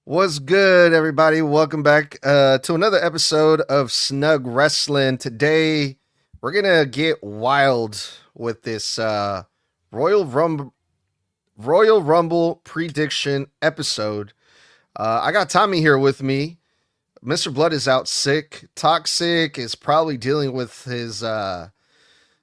What's good, everybody? Welcome back to another episode of Snug Wrestling. Today, we're gonna get wild with this Royal Rumble prediction episode. I got Tommy here with me. Mr. Blood is out sick. Toxic is probably dealing with his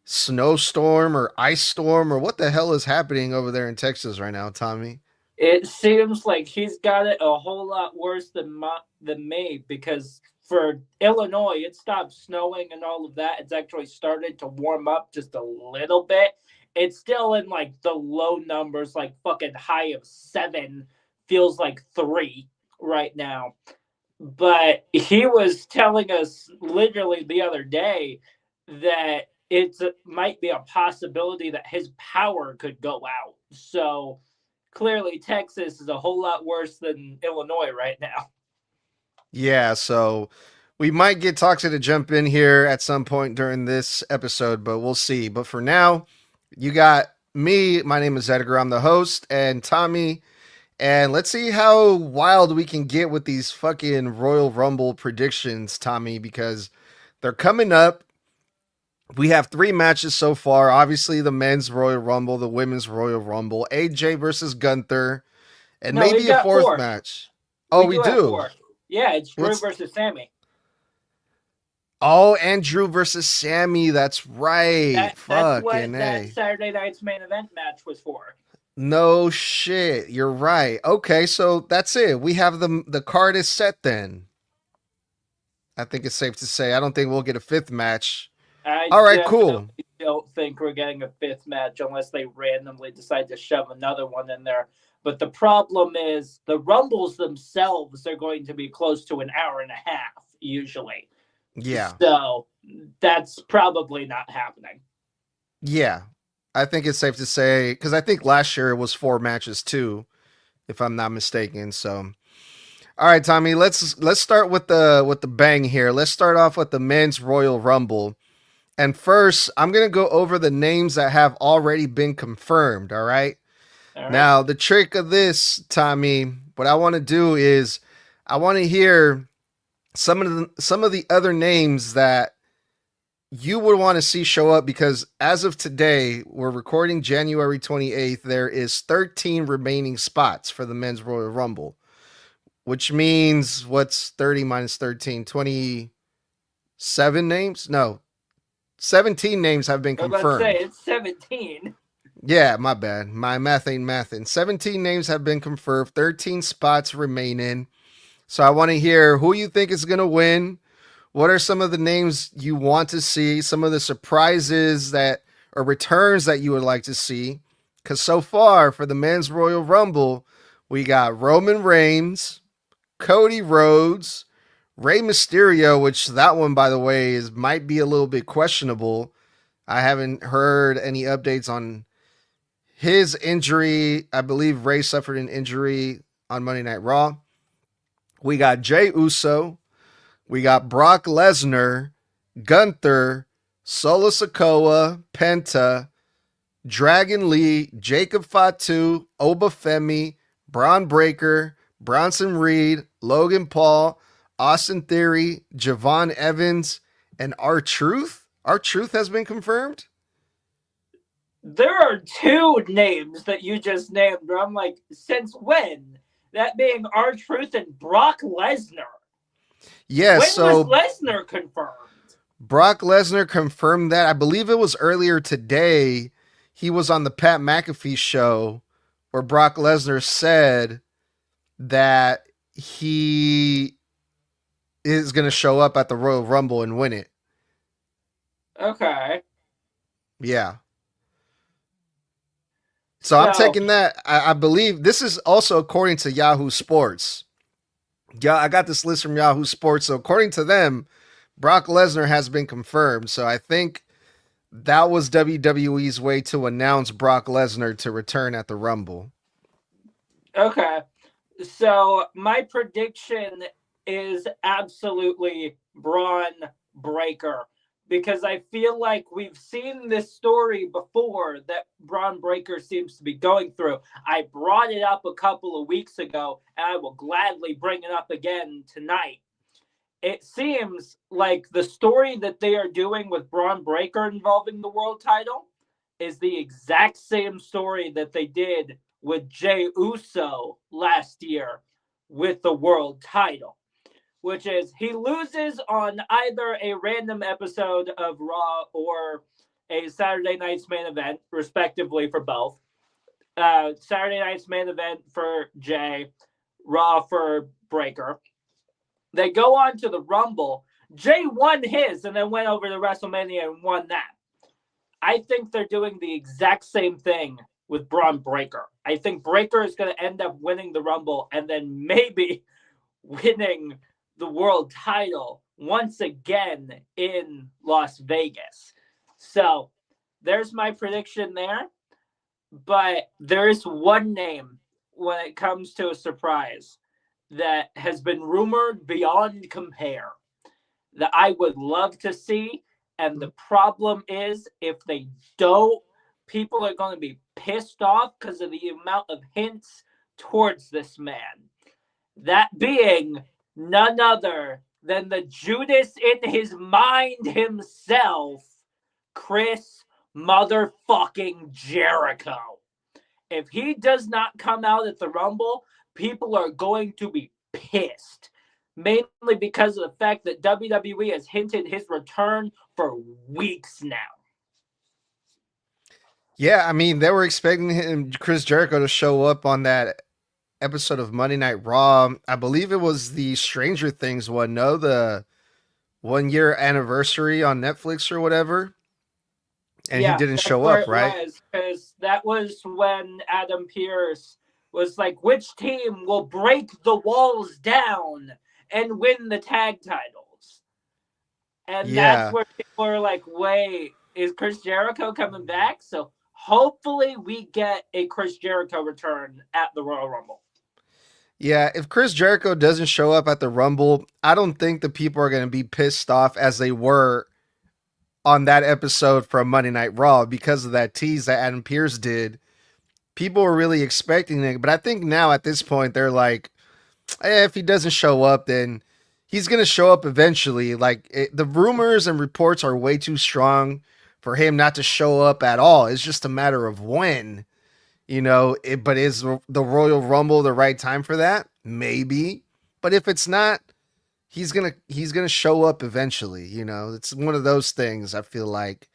snowstorm or ice storm or what the hell is happening over there in Texas right now, Tommy. It seems like he's got it a whole lot worse than me because for Illinois, it stopped snowing and all of that. It's actually started to warm up just a little bit. It's still in like the low numbers, like fucking high of 7, feels like 3 right now. But he was telling us literally the other day that it might be a possibility that his power could go out. So clearly Texas is a whole lot worse than Illinois right now. Yeah, so we might get Toxic to jump in here at some point during this episode, but we'll see. But for now, you got me. My name is Edgar. I'm the host, and Tommy. And let's see how wild we can get with these fucking Royal Rumble predictions, Tommy, because they're coming up. We have 3 matches so far. Obviously, the men's Royal Rumble, the women's Royal Rumble, AJ versus Gunther, and No, we maybe a got fourth 4. match. Oh, We we do have do. 4. Yeah, it's Drew What's versus Sammy. Oh, Andrew versus Sammy. That's right. That's Fucking what that A. Saturday night's main event match was for. No shit. You're right. Okay, so that's it. We have the card is set then. I think it's safe to say. I don't think we'll get a fifth match. I All right, cool. definitely don't think we're getting a 5th match unless they randomly decide to shove another one in there. But the problem is the Rumbles themselves are going to be close to an hour and a half, usually. Yeah. So that's probably not happening. Yeah. I think it's safe to say cuz I think last year it was 4 matches too, if I'm not mistaken. So all right, Tommy, let's start with the bang here. Let's start off with the men's Royal Rumble. And first, I'm going to go over the names that have already been confirmed, all right? All right. Now, the trick of this, Tommy, what I want to do is I want to hear some of the other names that you would want to see show up because as of today, we're recording January 28th, there is 13 remaining spots for the men's Royal Rumble, which means what's 30 minus 13? 27 names? No, 17 names have been I was about to say confirmed. it's 17. Yeah, my bad. My math ain't mathin'. 17 names have been confirmed, 13 spots remaining. So I want to hear who you think is going to win. What are some of the names you want to see? Some of the surprises that or returns that you would like to see? Because so far for the men's Royal Rumble, we got Roman Reigns, Cody Rhodes, Rey Mysterio, which that one, by the way, is might be a little bit questionable. I haven't heard any updates on his injury. I believe Ray suffered an injury on Monday Night Raw. We got Jey Uso. We got Brock Lesnar, Gunther, Solo Sikoa, Penta, Dragon Lee, Jacob Fatu, Obafemi, Braun Breaker, Bronson Reed, Logan Paul, Austin Theory, Javon Evans, and R-Truth. R-Truth has been confirmed. There are 2 names that you just named where I'm like, since when? That being R-Truth and Brock Lesnar. Yeah, When was so Lesnar confirmed? Brock Lesnar confirmed that. I believe it was earlier today. He was on the Pat McAfee show where Brock Lesnar said that he is going to show up at the Royal Rumble and win it. Okay. Yeah. So I'm So taking that. I believe this is also according to Yahoo Sports. Yeah, I got this list from Yahoo Sports. So according to them, Brock Lesnar has been confirmed. So I think that was WWE's way to announce Brock Lesnar to return at the Rumble. okay. So my prediction is absolutely Braun Breaker because I feel like we've seen this story before that Braun Breaker seems to be going through. I brought it up a couple of weeks ago, and I will gladly bring it up again tonight. It seems like the story that they are doing with Braun Breaker involving the world title is the exact same story that they did with Jey Uso last year with the world title, which is he loses on either a random episode of Raw or a Saturday Night's Main Event, respectively, for both. Saturday Night's Main Event for Jey, Raw for Breaker. They go on to the Rumble. Jey won his and then went over to WrestleMania and won that. I think they're doing the exact same thing with Braun Breaker. I think Breaker is going to end up winning the Rumble and then maybe winning the world title once again in Las Vegas. So there's my prediction there. But there is one name when it comes to a surprise that has been rumored beyond compare that I would love to see. And the problem is, if they don't, people are going to be pissed off because of the amount of hints towards this man. That being none other than the Judas in his mind himself, Chris motherfucking Jericho. If he does not come out at the Rumble, people are going to be pissed. Mainly because of the fact that WWE has hinted his return for weeks now. Yeah, I mean, they were expecting Chris Jericho, to show up on that episode of Monday Night Raw. I believe it was the Stranger Things one, no? The 1 year anniversary on Netflix or whatever. And he didn't show up, right? Because that was when Adam Pearce was like, which team will break the walls down and win the tag titles? And that's where people are like, wait, is Chris Jericho coming back? So hopefully we get a Chris Jericho return at the Royal Rumble. Yeah, if Chris Jericho doesn't show up at the Rumble, I don't think the people are going to be pissed off as they were on that episode from Monday Night Raw because of that tease that Adam Pearce did. People were really expecting it, but I think now at this point they're like, if he doesn't show up, then he's going to show up eventually. The rumors and reports are way too strong for him not to show up at all. It's just a matter of when, but is the Royal Rumble the right time for that? Maybe. But if it's not, he's going to show up eventually. It's one of those things. I feel like,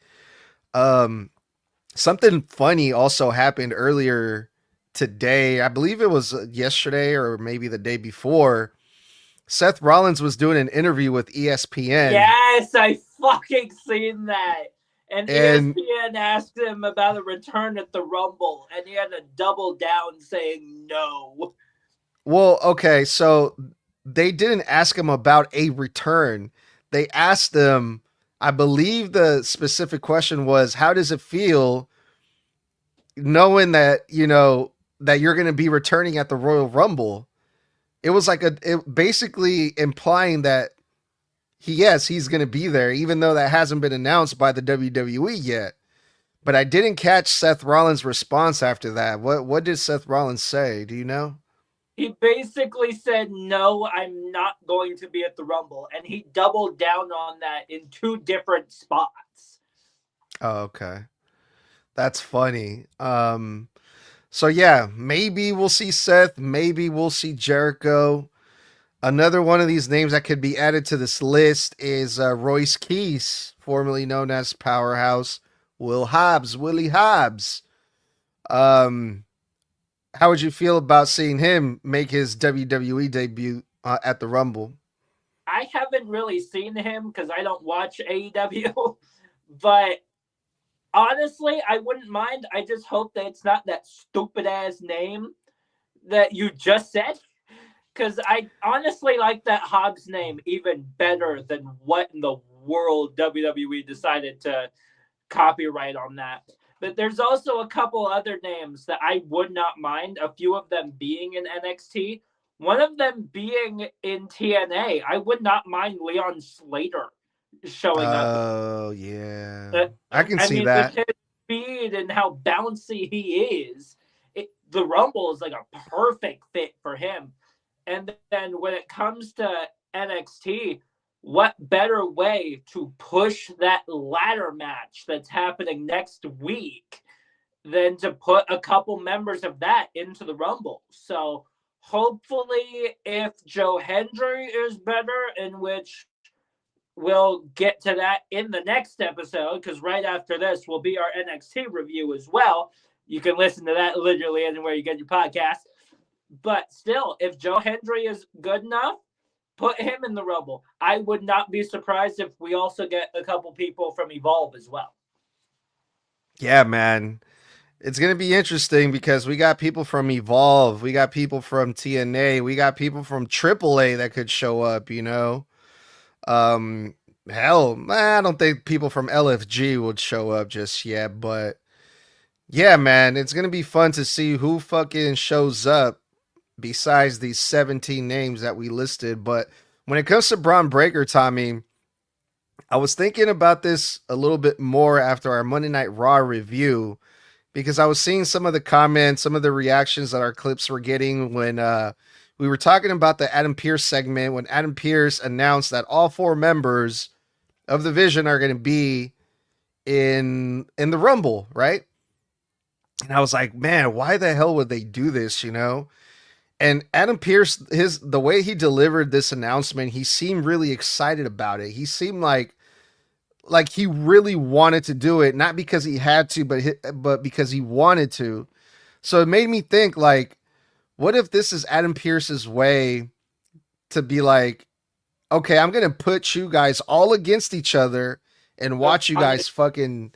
something funny also happened earlier today. I believe it was yesterday or maybe the day before. Seth Rollins was doing an interview with ESPN. Yes, I fucking seen that. And ESPN asked him about a return at the Rumble, and he had to double down saying no. Well, okay, so they didn't ask him about a return. They asked him, I believe the specific question was, how does it feel knowing that, that you're going to be returning at the Royal Rumble? It was like basically implying that he's going to be there, even though that hasn't been announced by the WWE yet. But I didn't catch Seth Rollins' response after that. What did Seth Rollins say? Do you know? He basically said, no, I'm not going to be at the Rumble. And he doubled down on that in 2 different spots. Oh, okay. That's funny. So yeah, maybe we'll see Seth. Maybe we'll see Jericho. Another one of these names that could be added to this list is Royce Keys, formerly known as Powerhouse Willie Hobbs. How would you feel about seeing him make his WWE debut at the Rumble? I haven't really seen him because I don't watch AEW, but honestly, I wouldn't mind. I just hope that it's not that stupid ass name that you just said, because I honestly like that Hobbs name even better than what in the world WWE decided to copyright on that. But there's also a couple other names that I would not mind, a few of them being in NXT, one of them being in TNA. I would not mind Leon Slater showing up. Oh, yeah. Uh, I can I see mean, with that. his speed and how bouncy he is, the Rumble is like a perfect fit for him. And then when it comes to NXT, what better way to push that ladder match that's happening next week than to put a couple members of that into the Rumble? So hopefully, if Joe Hendry is better, in which we'll get to that in the next episode, because right after this will be our NXT review as well. You can listen to that literally anywhere you get your podcast. But still, if Joe Hendry is good enough, put him in the Rumble. I would not be surprised if we also get a couple people from Evolve as well. Yeah, man. It's going to be interesting because we got people from Evolve, we got people from TNA, we got people from AAA that could show up, you know. Um Hell, I don't think people from LFG would show up just yet, but yeah, man, it's going to be fun to see who fucking shows up besides these 17 names that we listed. But when it comes to Braun Breaker, Tommy, I was thinking about this a little bit more after our Monday Night Raw review because I was seeing some of the comments, some of the reactions that our clips were getting when we were talking about the Adam Pearce segment, when Adam Pearce announced that all four members of the Vision are going to be in the Rumble, right? And I was like, man, why the hell would they do this, you know? And Adam Pearce, the way he delivered this announcement, he seemed really excited about it. He seemed like he really wanted to do it, not because he had to, but because he wanted to. So it made me think, like, what if this is Adam Pearce's way to be like, okay, I'm gonna put you guys all against each other and watch you guys fucking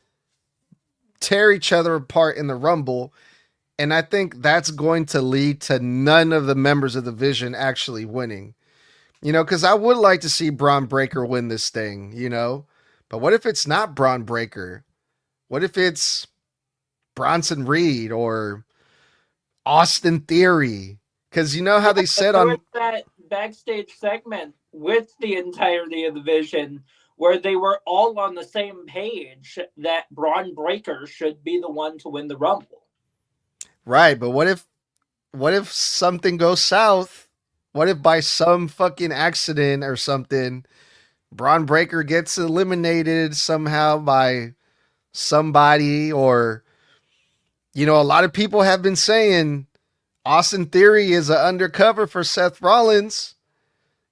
tear each other apart in the Rumble. And I think that's going to lead to none of the members of the Vision actually winning. You know, because I would like to see Braun Breaker win this thing, you know? But what if it's not Braun Breaker? What if it's Bronson Reed or Austin Theory? Because you know how they said there on was that backstage segment with the entirety of the Vision where they were all on the same page that Braun Breaker should be the one to win the Rumble. right, but what if something goes south? What if by some fucking accident or something, Braun Breaker gets eliminated somehow by somebody, or you know, a lot of people have been saying Austin Theory is an undercover for Seth Rollins.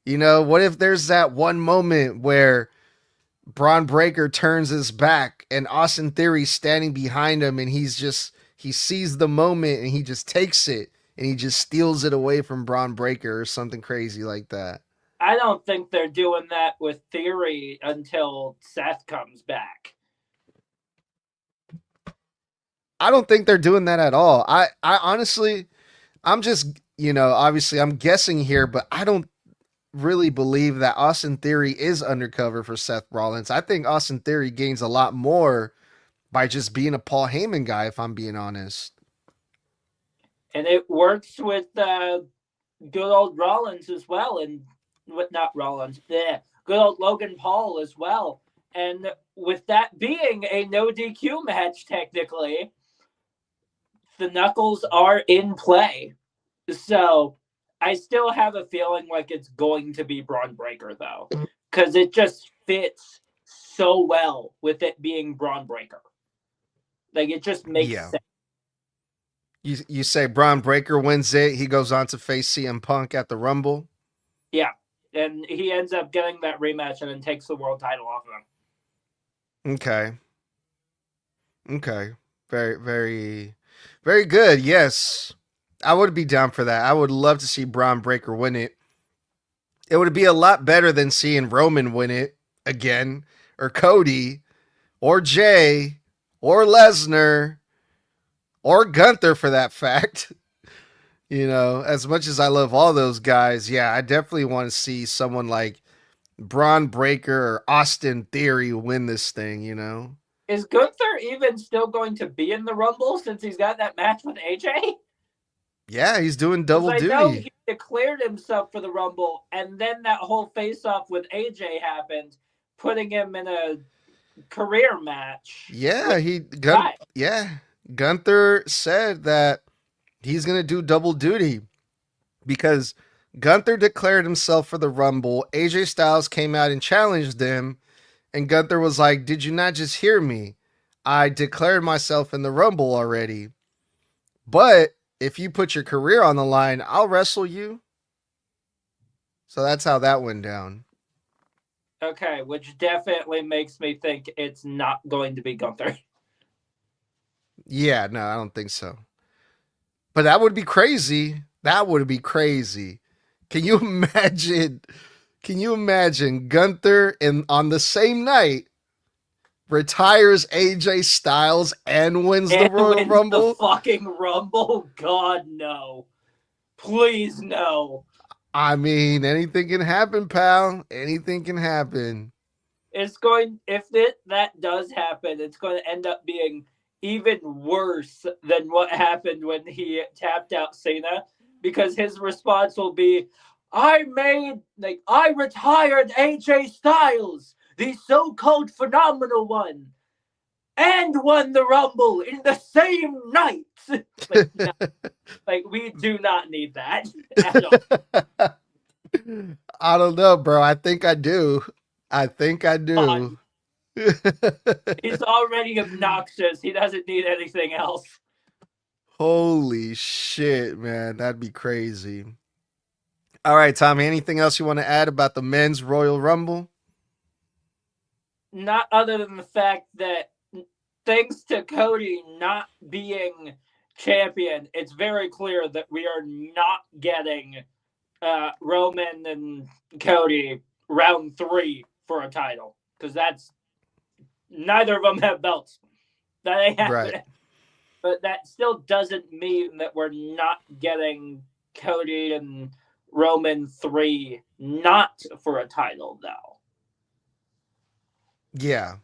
You know, what if there's that one moment where Braun Breaker turns his back and Austin Theory's standing behind him and he sees the moment and he just takes it and he just steals it away from Braun Breaker or something crazy like that. I don't think they're doing that with Theory until Seth comes back. I don't think they're doing that at all. I honestly, I'm just, you know, obviously I'm guessing here, but I don't really believe that Austin Theory is undercover for Seth Rollins. I think Austin Theory gains a lot more by just being a Paul Heyman guy, if I'm being honest. And it works with good old Rollins as well, and not Rollins, good old Logan Paul as well. And with that being a no DQ match, technically, the Knuckles are in play. So I still have a feeling like it's going to be Braun Breaker, though, because it just fits so well with it being Braun Breaker. Like, it just makes sense. You say Braun Breaker wins it. He goes on to face CM Punk at the Rumble. Yeah, and he ends up getting that rematch and then takes the world title off of him. Okay. Very, very, very good. Yes. I would be down for that. I would love to see Braun Breaker win it. It would be a lot better than seeing Roman win it again, or Cody, or Jay, or Lesnar, or Gunther for that fact. You know, as much as I love all those guys, yeah, I definitely want to see someone like Braun Breaker or Austin Theory win this thing, you know? Is Gunther even still going to be in the Rumble since he's got that match with AJ? Yeah, he's doing double duty. I know he declared himself for the Rumble, and then that whole face-off with AJ happened. putting him in a career match. Yeah, Right. Gunther said that he's gonna do double duty because Gunther declared himself for the Rumble. AJ Styles came out and challenged him, and Gunther was like, "Did you not just hear me? I declared myself in the Rumble already. But if you put your career on the line, I'll wrestle you." So that's how that went down. Okay, which definitely makes me think it's not going to be Gunther. Yeah, no, I don't think so. But that would be crazy. That would be crazy. Can you imagine? Can you imagine Gunther on the same night retires AJ Styles and wins the Royal Rumble? The fucking Rumble? God, no. Please, no. I mean, anything can happen, pal. Anything can happen. If that does happen, it's going to end up being even worse than what happened when he tapped out Cena, because his response will be, I retired AJ Styles, the so-called phenomenal one, and won the Rumble in the same night. No, we do not need that at all. I don't know, bro. I think I do. He's already obnoxious. He doesn't need anything else. Holy shit, man. That'd be crazy. All right, Tommy, anything else you want to add about the men's Royal Rumble? Not other than the fact that thanks to Cody not being champion, it's very clear that we are not getting Roman and Cody round 3 for a title, because that's neither of them have belts. That ain't happening. Right. But that still doesn't mean that we're not getting Cody and Roman 3 not for a title, though. Yeah.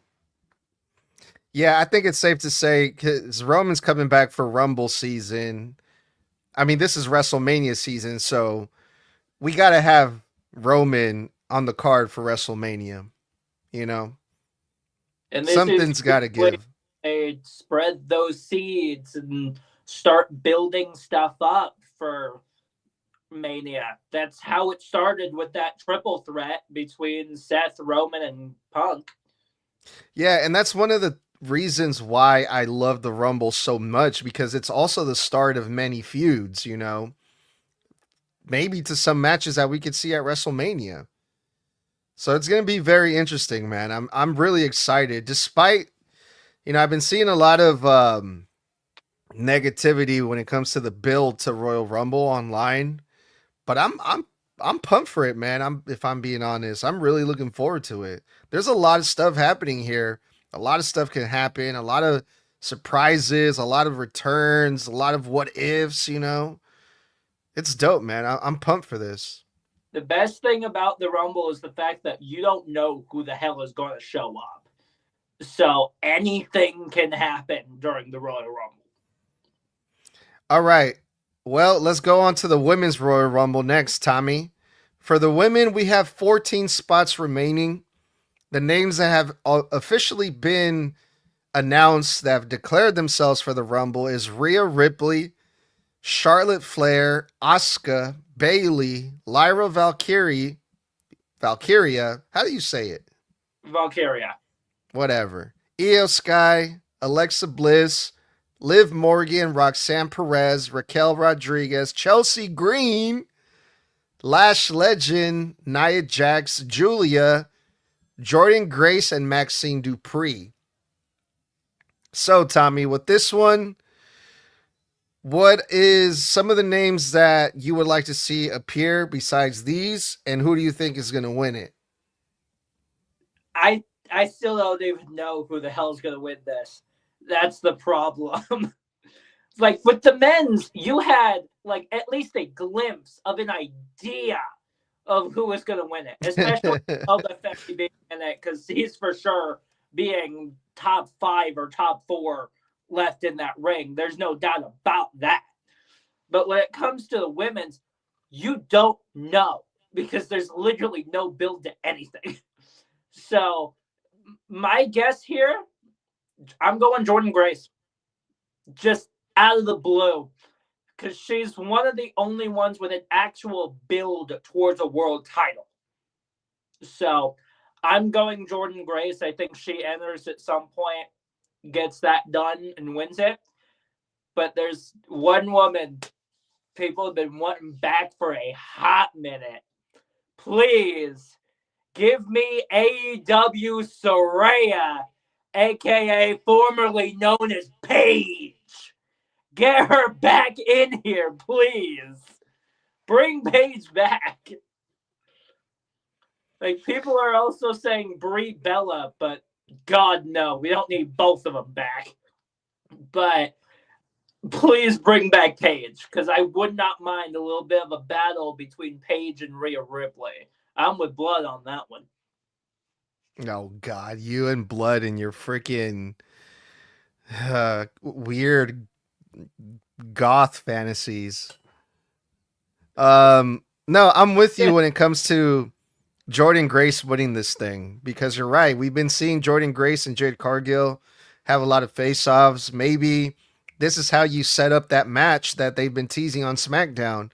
Yeah, I think it's safe to say, because Roman's coming back for Rumble season. I mean, this is WrestleMania season, so we got to have Roman on the card for WrestleMania, you know? And something's got to give. They spread those seeds and start building stuff up for Mania. That's how it started with that triple threat between Seth, Roman, and Punk. Yeah, and that's one of the reasons why I love the Rumble so much, because it's also the start of many feuds, you know? Maybe to some matches that we could see at WrestleMania. So it's going to be very interesting, man. I'm really excited. Despite, I've been seeing a lot of negativity when it comes to the build to Royal Rumble online, but I'm pumped for it, man. If I'm being honest, I'm really looking forward to it. There's a lot of stuff happening here. A lot of stuff can happen. A lot of surprises, a lot of returns, a lot of what ifs, It's dope, man. I'm pumped for this. The best thing about the Rumble is the fact that you don't know who the hell is going to show up. So anything can happen during the Royal Rumble. All right. Well, let's go on to the women's Royal Rumble next, Tommy. For the women, we have 14 spots remaining. The names that have officially been announced that have declared themselves for the Rumble is Rhea Ripley, Charlotte Flair, Asuka, Bayley, Lyra Valkyria. How do you say it? Valkyria. Whatever. Io Sky, Alexa Bliss, Liv Morgan, Roxanne Perez, Raquel Rodriguez, Chelsea Green, Lash Legend, Nia Jax, Julia, Jordan Grace, and Maxine Dupree. So, Tommy, with this one, what is some of the names that you would like to see appear besides these, and who do you think is going to win it? I still don't even know who the hell's going to win this. That's the problem. With the men's, you had at least a glimpse of an idea of who was going to win it, especially LFFC being in it, because he's for sure being top 5 or top 4 left in that ring. There's no doubt about that. But when it comes to the women's, you don't know, because there's literally no build to anything. So my guess here, I'm going Jordan Grace. Just out of the blue. Because she's one of the only ones with an actual build towards a world title. So I'm going Jordan Grace. I think she enters at some point, gets that done, and wins it. But there's one woman people have been wanting back for a hot minute. Please give me AEW Saraya, aka formerly known as Paige. Get her back in here, please. Bring Paige back. Like, people are also saying Brie Bella, but God, no. We don't need both of them back. But please bring back Paige, because I would not mind a little bit of a battle between Paige and Rhea Ripley. I'm with Blood on that one. Oh, God. You and Blood and your freaking weird goth fantasies. No, I'm with you when it comes to Jordan Grace winning this thing, because you're right. We've been seeing Jordan Grace and Jade Cargill have a lot of face-offs. Maybe this is how you set up that match that they've been teasing on SmackDown.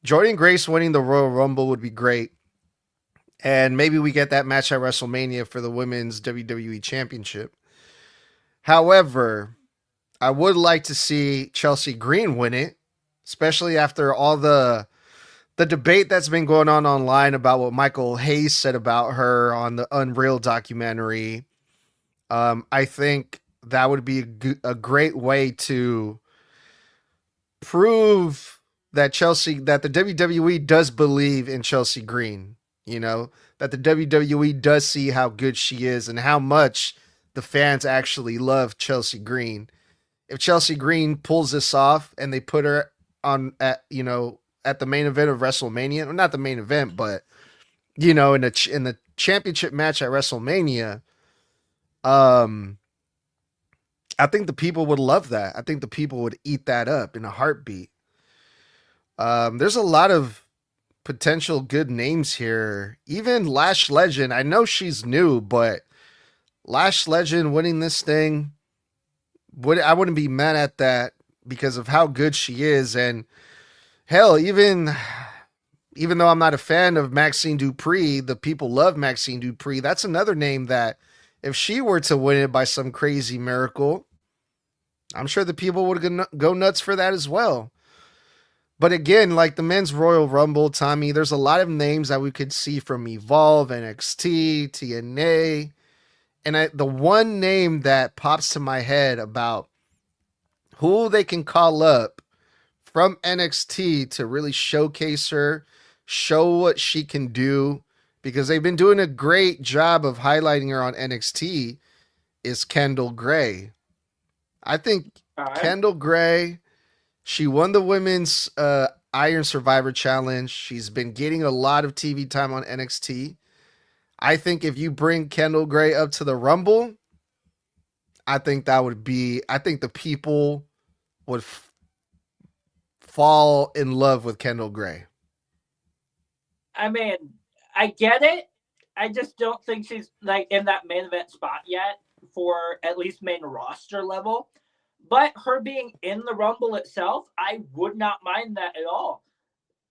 Jordan Grace winning the Royal Rumble would be great. And maybe we get that match at WrestleMania for the Women's WWE Championship. However, I would like to see Chelsea Green win it, especially after all the debate that's been going on online about what Michael Hayes said about her on the Unreal documentary. I think that would be a great way to prove that the WWE does believe in Chelsea Green. You know, that the WWE does see how good she is and how much the fans actually love Chelsea Green. If Chelsea Green pulls this off and they put her on at the main event of WrestleMania, well, not the main event, but in the championship match at WrestleMania, I think the people would love that. I think the people would eat that up in a heartbeat. There's a lot of potential good names here. Even Lash Legend, I know she's new, but Lash Legend winning this thing, I wouldn't be mad at that because of how good she is. And hell, even though I'm not a fan of Maxine Dupree, the people love Maxine Dupree. That's another name that if she were to win it by some crazy miracle, I'm sure the people would go nuts for that as well. But again, like the men's Royal Rumble, Tommy, there's a lot of names that we could see from Evolve, NXT, TNA. And the one name that pops to my head about who they can call up from NXT to really showcase her, show what she can do, because they've been doing a great job of highlighting her on NXT, is Kendall Gray. I think Kendall Gray, she won the women's Iron Survivor Challenge. She's been getting a lot of TV time on NXT. I think if you bring Kendall Gray up to the Rumble, I think the people would fall in love with Kendall Gray. I mean, I get it. I just don't think she's like in that main event spot yet for at least main roster level. But her being in the Rumble itself, I would not mind that at all.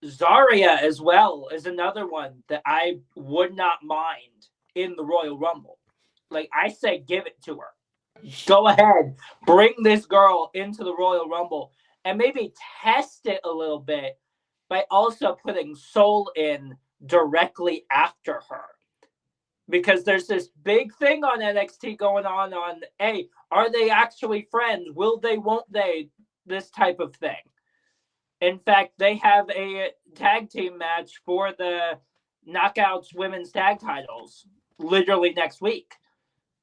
Zarya as well is another one that I would not mind in the Royal Rumble. Like, I say, give it to her. Go ahead. Bring this girl into the Royal Rumble and maybe test it a little bit by also putting Soul in directly after her. Because there's this big thing on NXT going on, hey, are they actually friends? Will they, won't they? This type of thing. In fact, they have a tag team match for the Knockouts women's tag titles literally next week.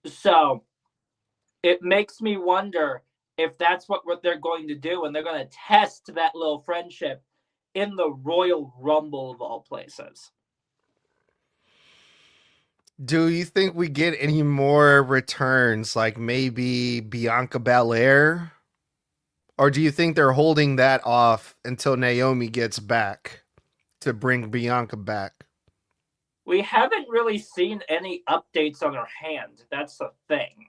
So it makes me wonder if that's what they're going to do, and they're going to test that little friendship in the Royal Rumble of all places. Do you think we get any more returns, like maybe Bianca Belair? Or do you think they're holding that off until Naomi gets back to bring Bianca back? We haven't really seen any updates on her hand. That's the thing.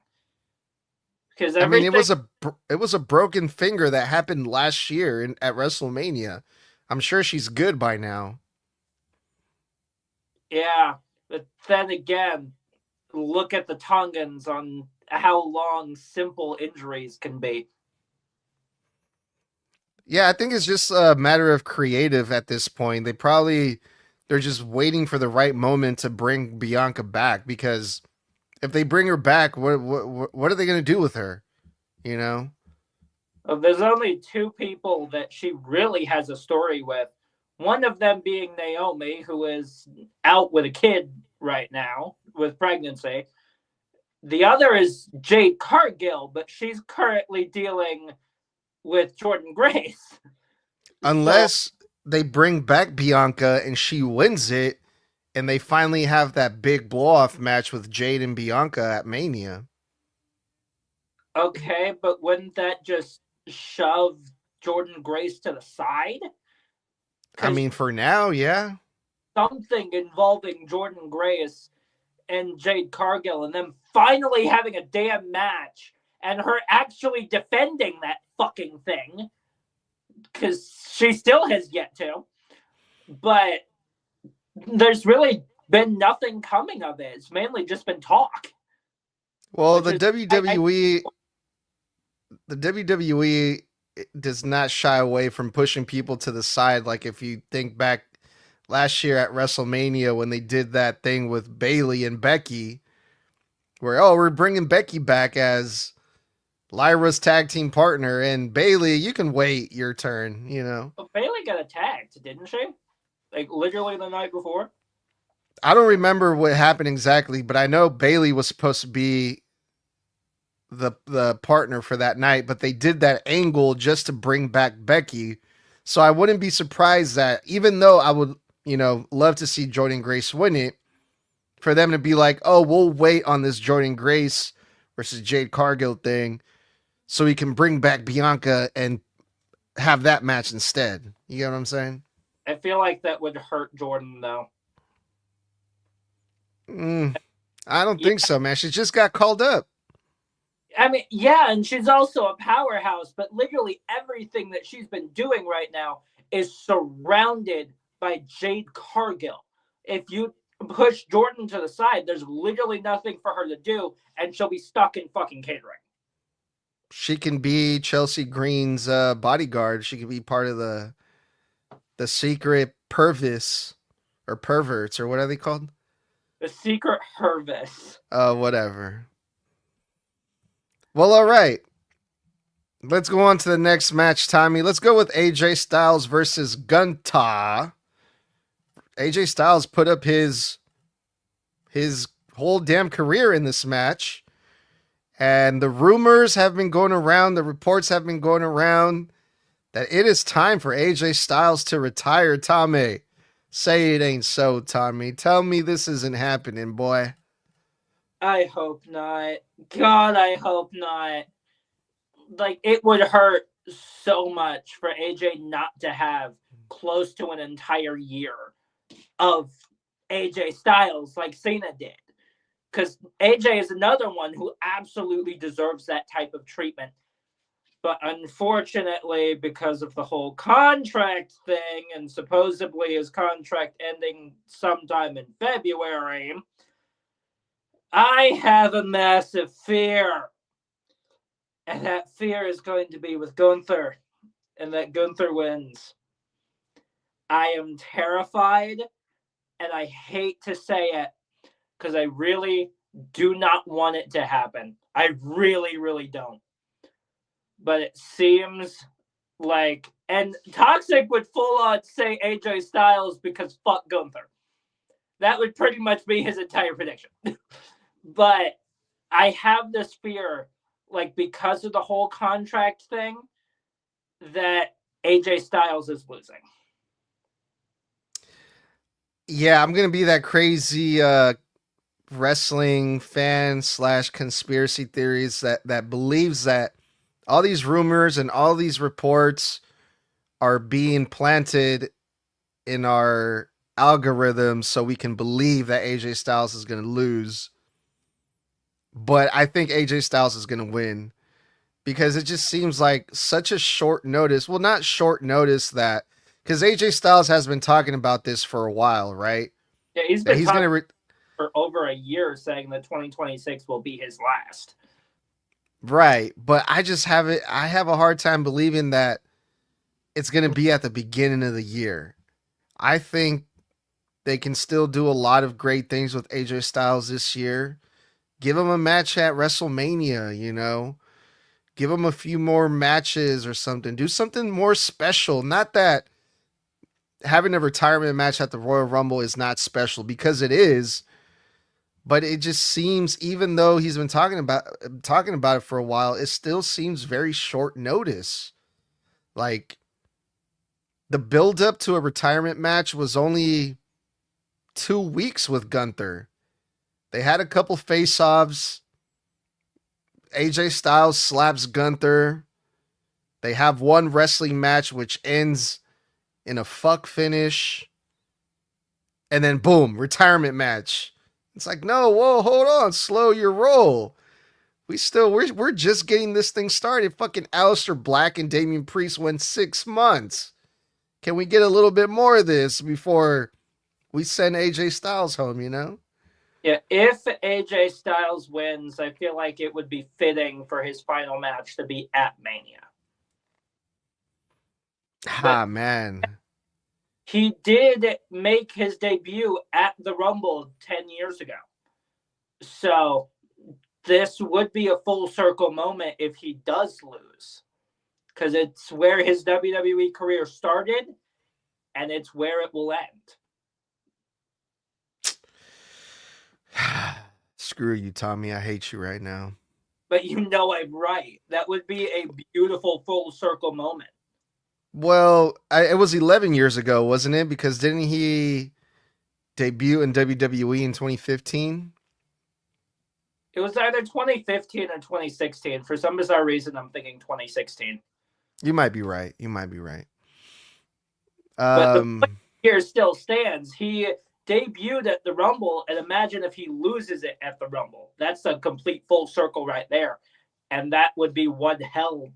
Because I mean, everything, it was a broken finger that happened last year at WrestleMania. I'm sure she's good by now. yeah. But then again, look at the Tongans on how long simple injuries can be. Yeah, I think it's just a matter of creative at this point. They're just waiting for the right moment to bring Bianca back because if they bring her back, what are they going to do with her? You know? There's only two people that she really has a story with. One of them being Naomi, who is out with a kid right now with pregnancy. The other is Jade Cargill, but she's currently dealing with Jordan Grace. So, Unless they bring back Bianca and she wins it and they finally have that big blow off match with Jade and Bianca at Mania. okay, but wouldn't that just shove Jordan Grace to the side? I Because mean, for now, yeah. something involving Jordan Grace and Jade Cargill and them finally having a damn match and her actually defending that fucking thing because she still has yet to. But there's really been nothing coming of it. It's mainly just been talk. Well, Which is, the WWE does not shy away from pushing people to the side. Like if you think back last year at WrestleMania when they did that thing with Bayley and Becky, where we're bringing Becky back as Lyra's tag team partner, and Bayley, you can wait your turn. You know, Bayley got attacked, didn't she? Like literally the night before. I don't remember what happened exactly, but I know Bayley was supposed to be the partner for that night, but they did that angle just to bring back Becky. So I wouldn't be surprised that even though I would, love to see Jordan Grace win it, for them to be like, oh, we'll wait on this Jordan Grace versus Jade Cargill thing so we can bring back Bianca and have that match instead. You get what I'm saying? I feel like that would hurt Jordan though. I don't think so, man. She just got called up. I mean, yeah, and she's also a powerhouse, but literally everything that she's been doing right now is surrounded by Jade Cargill. If you push Jordan to the side, there's literally nothing for her to do, and she'll be stuck in fucking catering. She can be Chelsea Green's bodyguard. She can be part of the secret pervis or perverts or what are they called? The secret Hervis. Whatever. Well, all right. Let's go on to the next match, Tommy. Let's go with AJ Styles versus Gunta. AJ Styles put up his whole damn career in this match. And the rumors have been going around, the reports have been going around that it is time for AJ Styles to retire, Tommy. Say it ain't so, Tommy. Tell me this isn't happening, boy. I hope not. God, I hope not. Like, it would hurt so much for AJ not to have close to an entire year of AJ Styles like Cena did. Because AJ is another one who absolutely deserves that type of treatment. But unfortunately, because of the whole contract thing and supposedly his contract ending sometime in February, I have a massive fear. And that fear is going to be with Gunther. And that Gunther wins. I am terrified. And I hate to say it. Because I really do not want it to happen. I really, really don't. But it seems like... And Toxic would full on say AJ Styles because fuck Gunther. That would pretty much be his entire prediction. But I have this fear, like, because of the whole contract thing, that AJ Styles is losing. Yeah, I'm going to be that crazy wrestling fan / conspiracy theories that believes that all these rumors and all these reports are being planted in our algorithm so we can believe that AJ Styles is going to lose. But I think AJ Styles is going to win because it just seems like such a short notice. Well, not short notice that because AJ Styles has been talking about this for a while, right? Yeah, he's That been he's talking going to for over a year saying that 2026 will be his last. right, but I just have it. I have a hard time believing that it's going to be at the beginning of the year. I think they can still do a lot of great things with AJ Styles this year. Give him a match at WrestleMania, you know. Give him a few more matches or something. Do something more special. Not that having a retirement match at the Royal Rumble is not special because it is, but it just seems even though he's been talking about it for a while, it still seems very short notice. Like the build up to a retirement match was only 2 weeks with Gunther. They had a couple face-offs. AJ Styles slaps Gunther. They have one wrestling match which ends in a fuck finish. And then boom, retirement match. It's like, no, whoa, hold on, slow your roll. We're just getting this thing started. Fucking Aleister Black and Damian Priest went 6 months. Can we get a little bit more of this before we send AJ Styles home, you know? Yeah, if AJ Styles wins, I feel like it would be fitting for his final match to be at Mania. Ah, man. He did make his debut at the Rumble 10 years ago. So this would be a full circle moment if he does lose. Because it's where his WWE career started, and it's where it will end. Screw you, Tommy. I hate you right now. But you know I'm right. That would be a beautiful full circle moment. Well, it was 11 years ago, wasn't it? Because didn't he debut in WWE in 2015? It was either 2015 or 2016. For some bizarre reason, I'm thinking 2016. You might be right. You might be right. But the point here still stands. He debuted at the Rumble, and imagine if he loses it at the Rumble. That's a complete full circle right there. And that would be one hell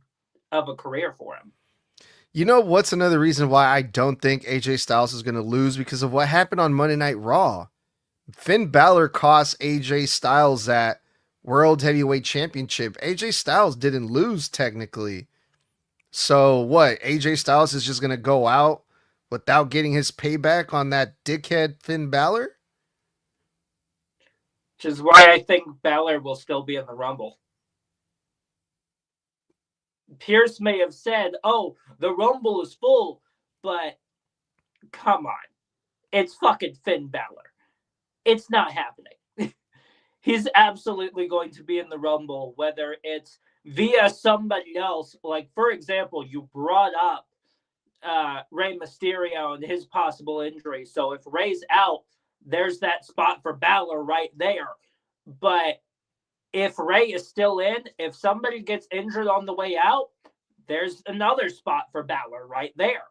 of a career for him. You know what's another reason why I don't think AJ Styles is going to lose? Because of what happened on Monday Night Raw. Finn Balor cost AJ Styles that World Heavyweight Championship. AJ Styles didn't lose technically. So what? AJ Styles is just going to go out without getting his payback on that dickhead Finn Balor? Which is why I think Balor will still be in the Rumble. Pierce may have said, oh, the Rumble is full, but come on. It's fucking Finn Balor. It's not happening. He's absolutely going to be in the Rumble, whether it's via somebody else. Like, for example, you brought up Rey Mysterio and his possible injury. So if Rey's out, there's that spot for Balor right there. But if Rey is still in, if somebody gets injured on the way out, there's another spot for Balor right there.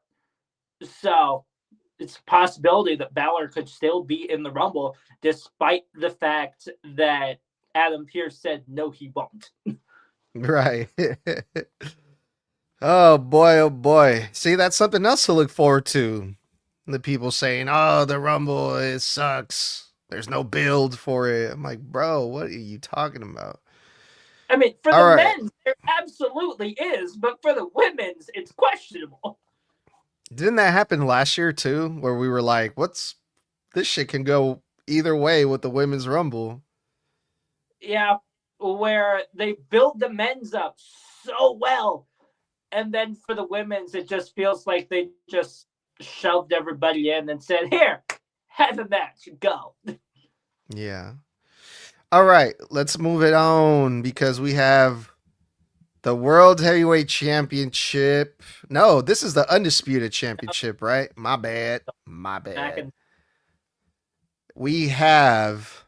So it's a possibility that Balor could still be in the Rumble, despite the fact that Adam Pearce said, no, he won't. Right. Oh boy, oh boy. See, that's something else to look forward to. The people saying, oh, the Rumble, it sucks. There's no build for it. I'm like, bro, what are you talking about? I mean, for the men's, there absolutely is, but for the women's, it's questionable. Didn't that happen last year too? Where we were like, this shit can go either way with the women's Rumble. Yeah, where they build the men's up so well. And then for the women's, it just feels like they just shoved everybody in and said, here, have a match, go. Yeah. All right, let's move it on because we have the World Heavyweight Championship. No, this is the Undisputed Championship, right? My bad. We have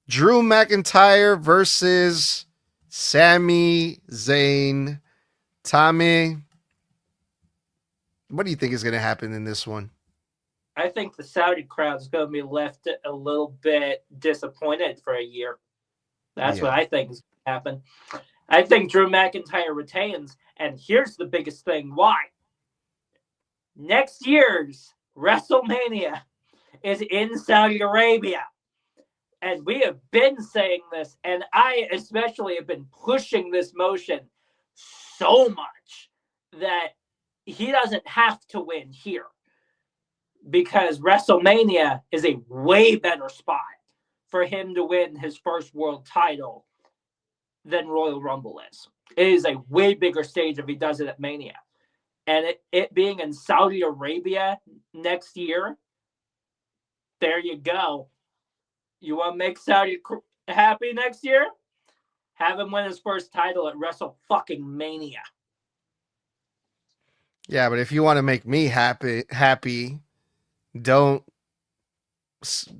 Drew McIntyre versus Sami Zayn. Tommy, what do you think is going to happen in this one? I think the Saudi crowd's going to be left a little bit disappointed for a year. That's what Yeah. I think is going to happen. I think Drew McIntyre retains, and here's the biggest thing why. Next year's WrestleMania is in Saudi Arabia. And we have been saying this, and I especially have been pushing this motion so much that he doesn't have to win here because WrestleMania is a way better spot for him to win his first world title than Royal Rumble is. It is a way bigger stage if he does it at Mania. And it being in Saudi Arabia next year, there you go. You want to make Saudi happy next year? Have him win his first title at WrestleMania. Yeah, but if you want to make me happy, don't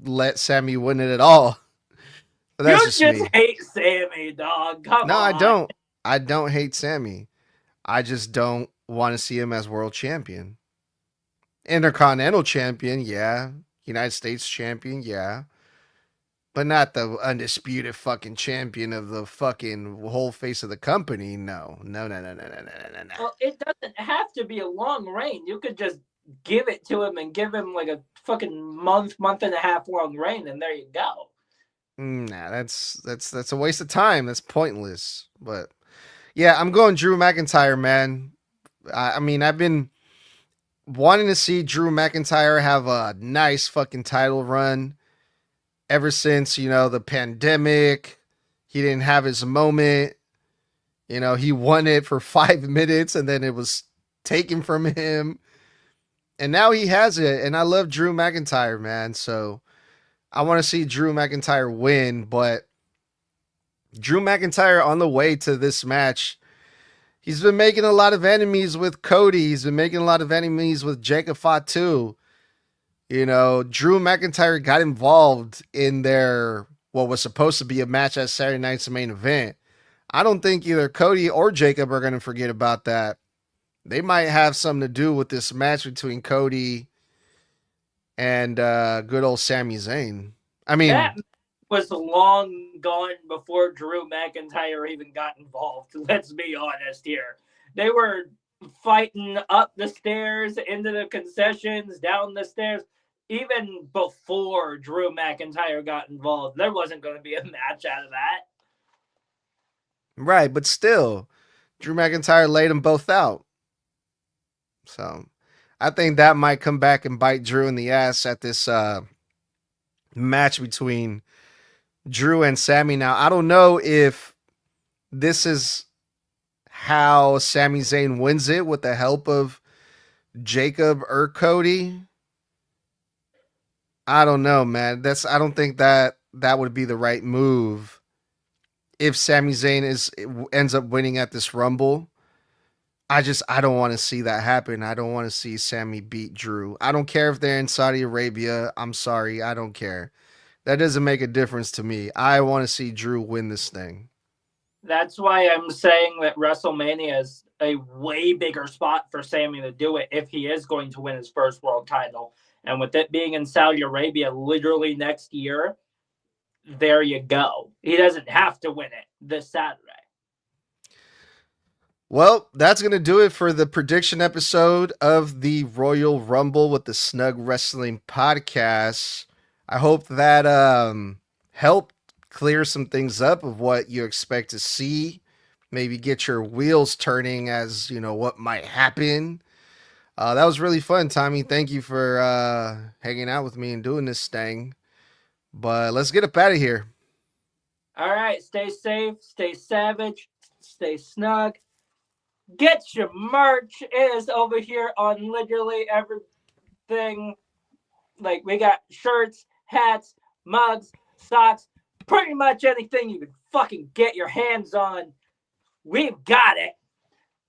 let Sammy win it at all. But that's You just just me. hate Sammy, dog. Come No, I on. don't. I don't hate Sammy. I just don't want to see him as world champion. Intercontinental champion, yeah. United States champion, yeah. But not the undisputed fucking champion of the fucking whole face of the company. No. No, no, no, no, no, no, no, no. Well, it doesn't have to be a long reign. You could just give it to him and give him like a fucking month and a half long reign, and there you go. Nah, that's a waste of time. That's pointless. But yeah, I'm going Drew McIntyre, man. I mean, I've been wanting to see Drew McIntyre have a nice fucking title run ever since, the pandemic. He didn't have his moment. He won it for 5 minutes and then it was taken from him. And now he has it. And I love Drew McIntyre, man. So I want to see Drew McIntyre win. But Drew McIntyre on the way to this match, he's been making a lot of enemies with Cody. He's been making a lot of enemies with Jacob Fatu. Drew McIntyre got involved in their what was supposed to be a match at Saturday night's main event. I don't think either Cody or Jacob are going to forget about that. They might have something to do with this match between Cody and good old Sami Zayn. I mean, that was long gone before Drew McIntyre even got involved. Let's be honest here. They were fighting up the stairs, into the concessions, down the stairs. Even before Drew McIntyre got involved, there wasn't going to be a match out of that. right, but still, Drew McIntyre laid them both out. So I think that might come back and bite Drew in the ass at this match between Drew and Sami. Now, I don't know if this is how Sami Zayn wins it with the help of Jacob or Cody. I don't know, man. I don't think that would be the right move if Sami Zayn ends up winning at this Rumble. I don't want to see that happen. I don't want to see Sami beat Drew. I don't care if they're in Saudi Arabia. I'm sorry. I don't care. That doesn't make a difference to me. I want to see Drew win this thing. That's why I'm saying that WrestleMania is a way bigger spot for Sami to do it if he is going to win his first world title. And with it being in Saudi Arabia literally next year, there you go. He doesn't have to win it this Saturday. Well, that's going to do it for the prediction episode of the Royal Rumble with the Snug Wrestling Podcast. I hope that helped clear some things up of what you expect to see. Maybe get your wheels turning as, what might happen. That was really fun, Tommy. Thank you for hanging out with me and doing this thing. But let's get up out of here. All right. Stay safe. Stay savage. Stay snug. Get your merch. It is over here on literally everything. Like, we got shirts, hats, mugs, socks, pretty much anything you can fucking get your hands on. We've got it.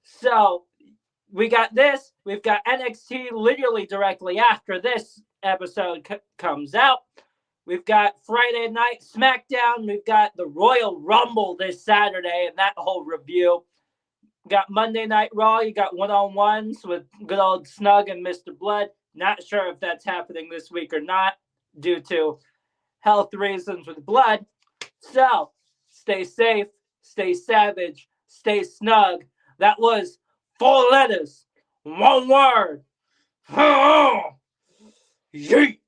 So, we got this. We've got NXT literally directly after this episode comes out. We've got Friday Night SmackDown. We've got the Royal Rumble this Saturday and that whole review. Got Monday Night Raw. You got one-on-ones with good old Snug and Mr. Blood. Not sure if that's happening this week or not due to health reasons with blood. So, stay safe, stay savage, stay snug. That was 4 letters, 1 word. Yeet.